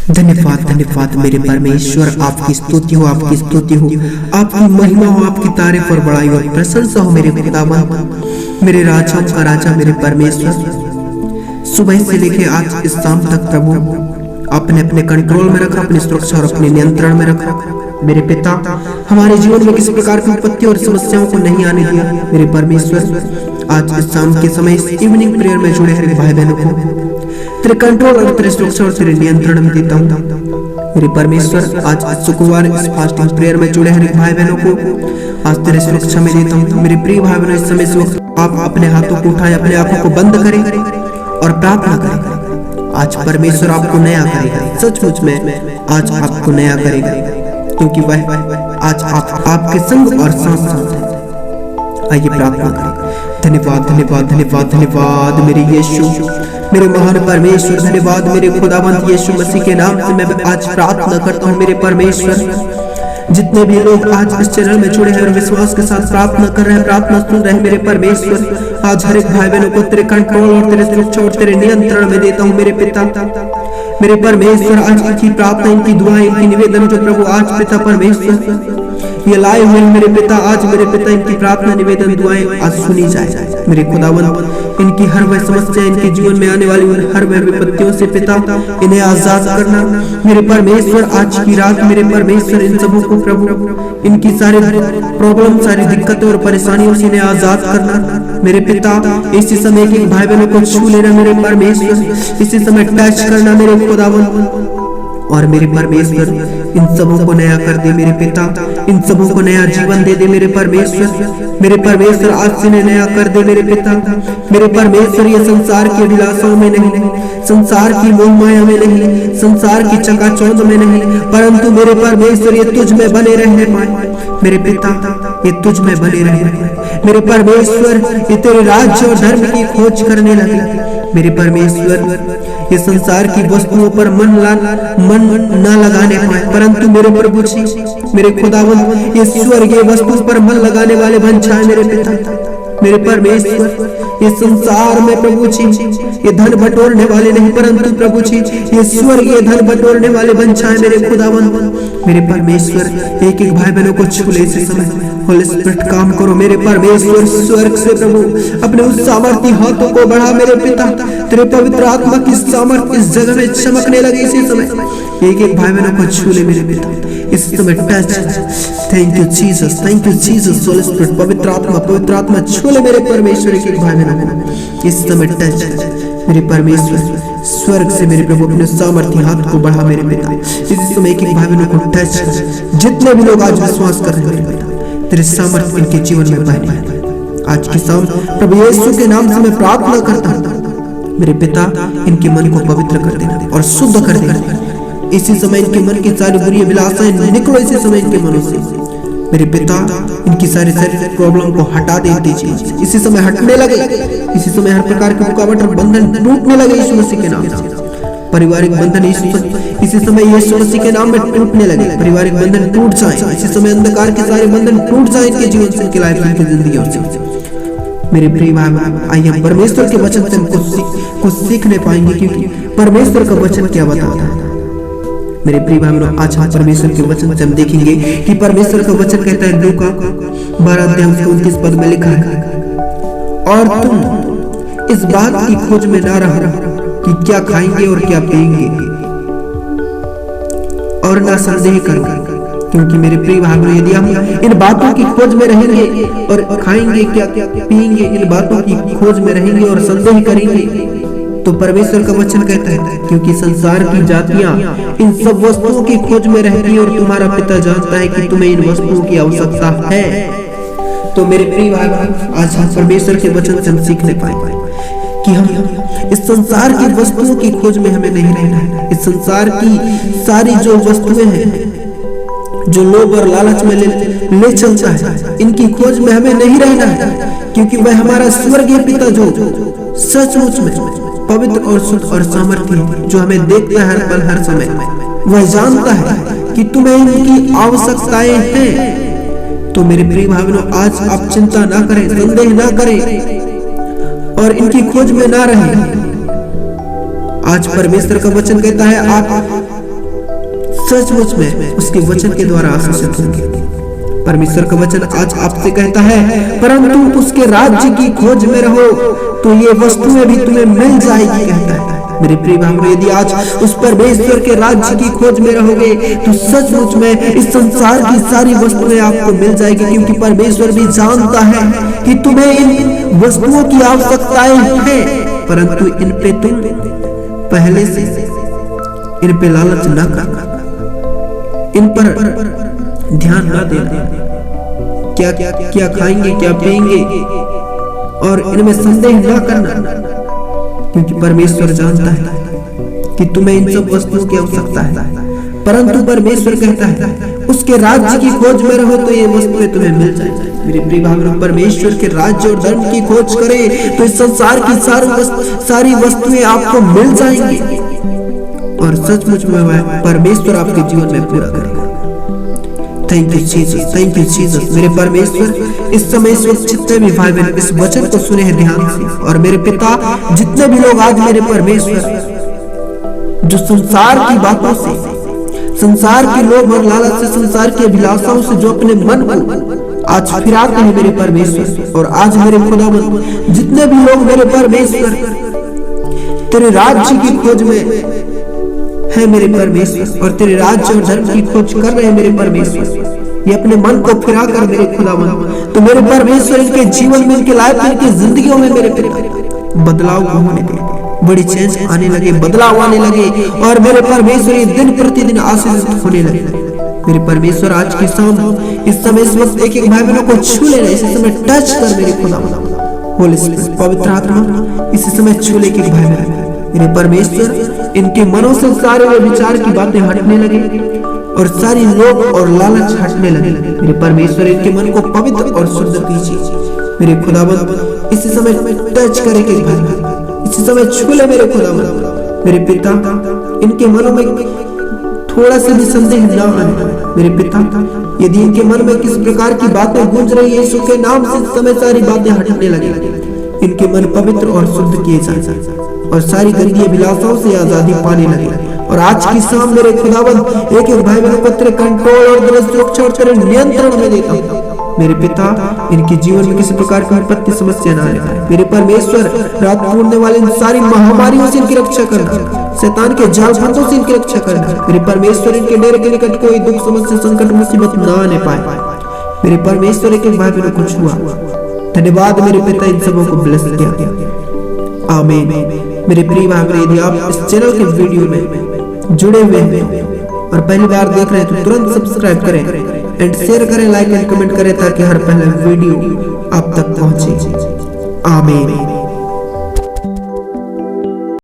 धन्यवाद धन्यवाद मेरे परमेश्वर, आपकी स्तुति हो, आपकी स्तुति हो, आपकी महिमा हो, आपकी तारीफ और बड़ाई और प्रशंसा हो मेरे खुदावंद, मेरे राजा का राजा, मेरे परमेश्वर। सुबह से लेके आज इस शाम तक प्रभु आपने अपने कंट्रोल में रखा, अपनी सुरक्षा और अपने नियंत्रण में रखा। मेरे पिता, हमारे जीवन में किसी प्रकार की विपत्ति और समस्याओं को नहीं आने दिया। मेरे परमेश्वर, आज इस शाम के समय इस इवनिंग प्रेयर में जुड़े हर भाई बहनों को तेरे कंट्रोल और तेरे सुरक्षा और तेरे नियंत्रण में देता हूँ। मेरे परमेश्वर, आज शुक्रवार इस फास्टिंग प्रेयर में जुड़े हर भाई बहनों को आज तेरे सुरक्षा में देता हूँ। मेरे प्रिय भाई बहनों, इस समय इस वक्त आप अपने हाथों को उठाएं, अपने आंखों को बंद करें और प्रार्थना करें। आज परमेश्वर आपको नया करेगा, सचमुच में आज आपको नया करेगा, क्योंकि वह आज आपके संग और साथ साथ है। आइए प्रार्थना करें। धन्यवाद धन्यवाद धन्यवाद धन्यवाद मेरे यीशु, मेरे महान परमेश्वर, धन्यवाद मेरे खुदावंत यीशु मसीह के नाम से मैं आज प्रार्थना करता हूँ। मेरे परमेश्वर, जितने भी लोग आज इस चैनल में जुड़े हैं और विश्वास के साथ प्रार्थना कर रहे हैं, प्रार्थना सुन रहे हैं, मेरे परमेश्वर, आज हर एक भाई बहनों को तेरे कंट्रोल और तेरे सुरक्षा और तेरे नियंत्रण में देता हूँ। मेरे पिता, मेरे परमेश्वर, आज इनकी प्रार्थना, इनकी दुआएं, इनकी निवेदन जो प्रभु आज पिता परमेश्वर ये लाए हुए मेरे पिता, आज मेरे पिता इनकी प्रार्थना, निवेदन, दुआएं आज सुनी जाए। मेरे खुदावंत, इनकी हर वह समस्या, इनके जीवन में आने वाली हर वह विपत्तियों से पिता इन्हें आजाद करना। मेरे परमेश्वर, आज की रात मेरे परमेश्वर इन सबों को प्रभु इनकी सारी प्रॉब्लम, सारी दिक्कतें और परेशानियों से इन्हें आजाद करना। मेरे पिता, इसी समय के भाई बहनों को छू लेना मेरे परमेश्वर, इसी समय टच करना मेरे खुदावंत, और मेरे परमेश्वर इन सबों को नया कर दे। मेरे पिता, इन सबों को नया जीवन दे दे मेरे परमेश्वर। मेरे परमेश्वर, आज से नया कर दे मेरे पिता। मेरे परमेश्वर, ये संसार की अभिलाषाओं में नहीं, संसार की मोह माया में नहीं, संसार की चकाचौंध में नहीं, परंतु मेरे परमेश्वर ये तुझ में बने रहने पाए। मेरे पिता, ये तुझ में बने रहने, मेरे परमेश्वर, ये तेरे राज्य और धर्म की खोज करने लगे। मेरे परमेश्वर, ये संसार की वस्तुओं पर मन न लगाने पाए, परंतु मेरे प्रभु जी, मेरे खुदावंत, ये स्वर्गीय वस्तु पर मन लगाने वाले बन जाए। मेरे पिता, मेरे परमेश्वर, ये संसार में प्रभु जी ये धन बटोरने वाले नहीं, परंतु प्रभु जी ये स्वर्गीय धन बटोरने वाले बन जाए। मेरे खुदावंत, मेरे परमेश्वर, एक एक भाई बहनों को छू ले इस समय। होली स्पिरिट काम करो मेरे परमेश्वर, स्वर्ग से प्रभु अपने उस सामर्थ्य हाथों को बढ़ा। मेरे पिता, तेरे पवित्र आत्मा की सामर्थ्य इस जगह में चमकने लगे इसी समय। एक एक भाई बहनों को छू ले मेरे पिता, इस समय touch. Thank you Jesus, thank you Jesus. Holi spirit, पवित्र आत्मा छू ले मेरे परमेश्वर, एक एक भाई बहनों को इस समय टच। मेरे परमेश्वर, स्वर्ग से मेरे प्रभु अपने सामर्थ्य हाथ को बढ़ा मेरे पिता, इसी समय एक एक भाई बहनों को टच। जितने भी लोग आज विश्वास कर रहे हैं मेरे पिता, तेरे सामर्थ्य इनके जीवन में बने। आज की शाम प्रभु यीशु के नाम से मैं प्रार्थना करता हूँ। मेरे पिता, इनके मन को पवित्र कर देना और शुद्ध कर देना। इसी समय इनके मन की सारी बुरी अभिलाषाएं निकलो इसी समय इनके मनों से। मेरे पिता, इनकी सारी प्रॉब्लम को हटा दे दीजिए, इसी समय हटने लगे। इसी समय हर प्रकार की रुकावट और बंधन टूटने लगे यीशु मसीह के नाम से। पारिवारिक बंधन इसी समय यीशु मसीह के नाम में टूटने लगे। पारिवारिक बंधन टूट जाए इसी समय, अंधकार के सारे बंधन टूट जाए इनके जीवन से, इनकी लाइफ, इनकी जिंदगी से। मेरे प्रिय भाई, आइए हम परमेश्वर के वचन से कुछ सीखने पाएंगे, क्योंकि परमेश्वर का वचन क्या बताता है। मेरे प्रिय भाई, आज हम परमेश्वर के वचन से हम देखेंगे कि परमेश्वर का वचन कहता है, लूका 12 अध्याय 29 पद में लिखा है, और तुम इस बात की खोज में ना रहो कि क्या खाएंगे और क्या पिएंगे, और ना संदेह करो, क्योंकि मेरे प्रिय भाइयों, यदि हम इन बातों की खोज में रहेंगे और खाएंगे क्या पिएंगे, इन बातों की खोज में रहेंगे और संदेह करेंगे, तो परमेश्वर का वचन कहता है, क्योंकि संसार की जातियां इन सब वस्तुओं की खोज में रहेंगी और तुम्हारा पिता जानता है कि तुम्हें इन वस्तुओं की आवश्यकता है। तो मेरे प्रिय भाई, आज हम परमेश्वर के वचन से हम सीखने पाएंगे कि हम इस संसार की वस्तुओं की खोज में हमें नहीं रहना है। इस संसार की सारी जो वस्तुएं हैं, जो लोभ और लालच में ले चलता है, इनकी खोज में हमें नहीं रहना है, क्योंकि वह हमारा स्वर्गीय पिता जो सचमुच में पवित्र और शुद्ध और सामर्थ्य, जो हमें देखता है हर पल हर समय, वह जानता है कि तुम्हें इनकी आवश्यकताएं हैं। तो मेरे प्रिय भाइयों, आज आप चिंता ना करें, संदेह ना करें और इनकी खोज में ना रहें। आज परमेश्वर का वचन कहता है, आप सचमुच में उसके वचन के द्वारा आशीषित होंगे। परमेश्वर का वचन आज आपसे कहता है, परंतु उसके राज्य की खोज में रहो तो ये वस्तुएं भी तुम्हें मिल जाएगी, कहता है। मेरे प्रिय भाइयों, यदि आज उस परमेश्वर के राज्य की खोज में रहोगे तो सचमुच में इस संसार की सारी वस्तुएं आपको मिल जाएगी, क्योंकि परमेश्वर भी जानता है कि तुम्हें इन वस्तुओं की आवश्यकताएं है, परंतु इन पे तुम पहले से इन पे लालच न करना, इन पर ध्यान न देना, क्या खाएंगे, क्या पिएंगे, और इनमें संदेह न करना, क्योंकि परमेश्वर जानता है कि तुम्हें इन सब वस्तुओं की आवश्यकता है। परंतु परमेश्वर कहता है उसके राज्य की खोज में रहो तो ये वस्तुएं तुम्हें मिल जाएंगी। मेरे प्रिय भाइयों, परमेश्वर के राज्य और धर्म की खोज करें तो इस संसार की सारी वस्तुएं आपको मिल जाएंगी, और सचमुच में परमेश्वर आपके जीवन में पूरा करेगा। Thank you Jesus, thank you Jesus. मेरे परमेश्वर, इस समय इस वक्त जितने भी भाई बहन इस वचन को सुने हैं ध्यान से, और मेरे पिता जितने भी लोग आज मेरे परमेश्वर जो संसार की बातों से, संसार के लोभ और लालच से, संसार की अभिलाषाओं से जो अपने मन को आज फिराते हैं मेरे परमेश्वर, और आज मेरे खुदावंद जितने भी लोग मेरे परमेश्वर तेरे राज्य की खोज में है मेरे परमेश्वर, और तेरे राज्य और धर्म की खोज कर रहे हैं मेरे परमेश्वर, ये अपने मन को फिरा कर मेरे खुदावंद, तो मेरे परमेश्वर इनके जीवन में, इनके लाइफ में, इनकी जिंदगियों में मेरे पिता बदलाव होने दे, बड़ी चेंज आने लगे, बदलाव आने लगे, और मेरे परमेश्वर ये दिन प्रतिदिन आशीषित होने लगे। मेरे परमेश्वर आज की शाम इस समय इस वक्त एक एक भाई बहनों को छू ले रहे, इसी समय टच कर मेरे खुदावंद, होली स्पिरिट, पवित्र आत्मा इसी समय छू ले के भाई बहन मेरे परमेश्वर, इनके मनों से सारे वे विचार की बातें हटने लगे, और सारी लोभ और लालच हटने लगे। मेरे परमेश्वर इनके मन को पवित्र और शुद्ध कीजिए। मेरे खुदावंद इसी समय टच करेंगे, इसी समय छू ले मेरे खुदावंद। मेरे पिता, इनके मनों में थोड़ा सा भी संदेह न आए मेरे पिता, यदि इनके मन में किस प्रकार की बातें गूंज रही है, यीशु के नाम से समय सारी बातें हटने लगे, इनके मन पवित्र और शुद्ध किए जाए, और सारी गंदी अभिलाषाओं से आजादी पाने लगे। और आज की शाम मेरे खुदावंद एक एक भाई बहनों को तेरे कंट्रोल और तेरे सुरक्षा और तेरे नियंत्रण में देता हूँ। मेरे पिता, इनके जीवन में किसी प्रकार की विपत्ति समस्या ना आए। मेरे परमेश्वर, रात टूटने वाली इन सारी महामारियों से इनकी रक्षा करना, शैतान के जाल फांसों से इनकी रक्षा करना। मेरे परमेश्वर, इनके डेरे के निकट कोई दुख समस्या संकट मुसीबत ना आने पाए। मेरे परमेश्वर, एक एक भाई बहनों को छुआ। धन्यवाद मेरे पिता, इन सबों को ब्लेस किया। आमीन। मेरे प्रिय भाई बहन, यदि आप इस चैनल के वीडियो में जुड़े हुए हैं और पहली बार देख रहे हैं तो तुरंत सब्सक्राइब करें एंड शेयर करें, लाइक एंड कमेंट करें, ताकि हर पहला वीडियो आप तक पहुंचे। आमीन।